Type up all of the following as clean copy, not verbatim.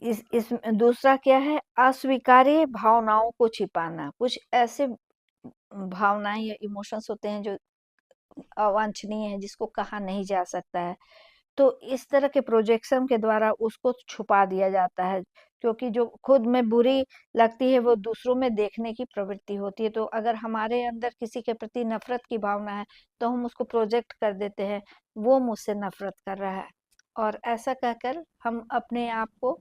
इस दूसरा क्या है, अस्वीकार्य भावनाओं को छिपाना। कुछ ऐसे भावनाएं या इमोशंस होते हैं जो अवांछनीय है, जिसको कहा नहीं जा सकता है, तो इस तरह के प्रोजेक्शन के द्वारा उसको छुपा दिया जाता है, क्योंकि जो खुद में बुरी लगती है वो दूसरों में देखने की प्रवृत्ति होती है। तो अगर हमारे अंदर किसी के प्रति नफरत की भावना है तो हम उसको प्रोजेक्ट कर देते हैं, वो मुझसे नफरत कर रहा है, और ऐसा कहकर हम अपने आप को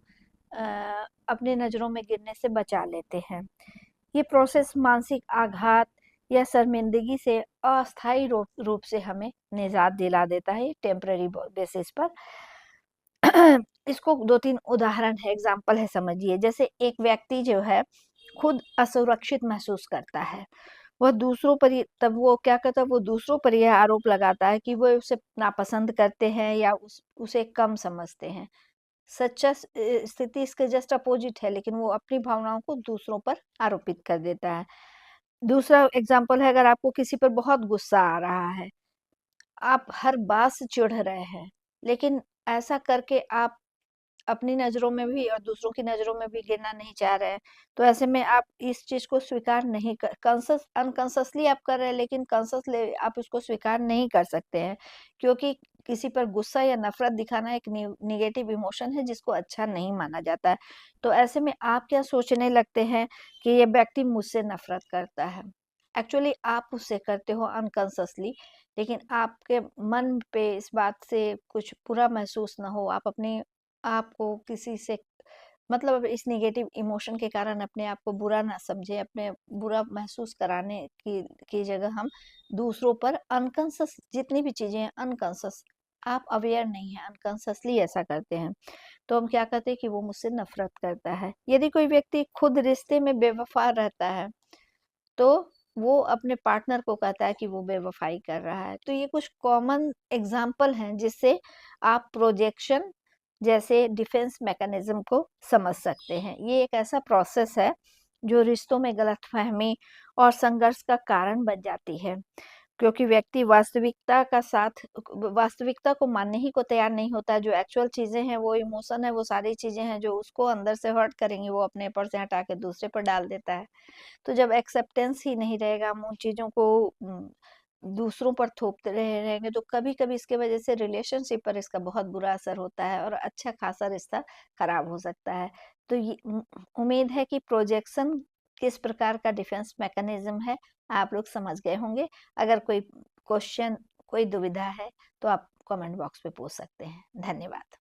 अपनी नजरों में गिरने से बचा लेते हैं। ये प्रोसेस मानसिक आघात या शर्मिंदगी से अस्थायी रूप से हमें निजात दिला देता है, टेम्पररी बेसिस पर। इसको 2-3 उदाहरण है, एग्जाम्पल है, समझिए। जैसे एक व्यक्ति जो है खुद असुरक्षित महसूस करता है, वह दूसरों पर तब वो क्या करता है, वो दूसरों पर यह आरोप लगाता है कि वो उसे नापसंद करते हैं या उसे कम समझते हैं। सच्चा स्थिति इसके जस्ट अपोजिट है, लेकिन वो अपनी भावनाओं को दूसरों पर आरोपित कर देता है। दूसरा एग्जाम्पल है, अगर आपको किसी पर बहुत गुस्सा आ रहा है, आप हर बात से चिढ़ रहे हैं, लेकिन ऐसा करके आप अपनी नज़रों में भी और दूसरों की नज़रों में भी गिरना नहीं चाह रहे हैं। तो ऐसे में आप इस चीज़ को स्वीकार नहीं कर, अनकॉन्शियसली आप कर रहे हैं, लेकिन कॉन्शियसली आप इसको स्वीकार नहीं कर सकते हैं, क्योंकि किसी पर गुस्सा या नफ़रत दिखाना एक नेगेटिव इमोशन है, जिसको अच्छा नहीं माना जाता है। तो ऐसे में आप क्या सोचने लगते हैं कि ये व्यक्ति मुझसे नफ़रत करता है। एक्चुअली आप उससे करते हो अनकॉन्शियसली, लेकिन आपके मन पे इस बात से कुछ बुरा महसूस ना हो, आप अपने आपको किसी से मतलब इस नेगेटिव इमोशन के कारण अपने आप को बुरा ना समझे, अपने बुरा महसूस कराने की जगह हम दूसरों पर अनकॉन्शियस, जितनी भी चीजें हैं अनकॉन्शियस, आप अवेयर नहीं है, अनकॉन्शियसली ऐसा करते हैं। तो हम क्या करते हैं कि वो मुझसे नफरत करता है। यदि कोई व्यक्ति खुद रिश्ते में बेवफा रहता है, तो वो अपने पार्टनर को कहता है कि वो बेवफाई कर रहा है। तो ये कुछ कॉमन एग्जाम्पल हैं जिससे आप प्रोजेक्शन जैसे डिफेंस मैकेनिज्म को समझ सकते हैं। ये एक ऐसा प्रोसेस है जो रिश्तों में गलतफहमी और संघर्ष का कारण बन जाती है, क्योंकि व्यक्ति वास्तविकता को मानने ही को तैयार नहीं होता। जो एक्चुअल चीजें हैं, वो इमोशन है, वो सारी चीजें हैं जो उसको अंदर से हर्ट करेंगी, वो अपने पर से हटा के दूसरे पर डाल देता है। तो जब एक्सेप्टेंस ही नहीं रहेगा, हम उन चीज़ों को दूसरों पर थोपते रहेंगे, तो कभी-कभी इसके वजह से रिलेशनशिप पर इसका बहुत बुरा असर होता है और अच्छा खासा रिश्ता खराब हो सकता है। तो ये उम्मीद है कि प्रोजेक्शन किस प्रकार का डिफेंस मैकेनिज्म है, आप लोग समझ गए होंगे। अगर कोई क्वेश्चन, कोई दुविधा है, तो आप कमेंट बॉक्स पे पूछ सकते हैं। धन्यवाद।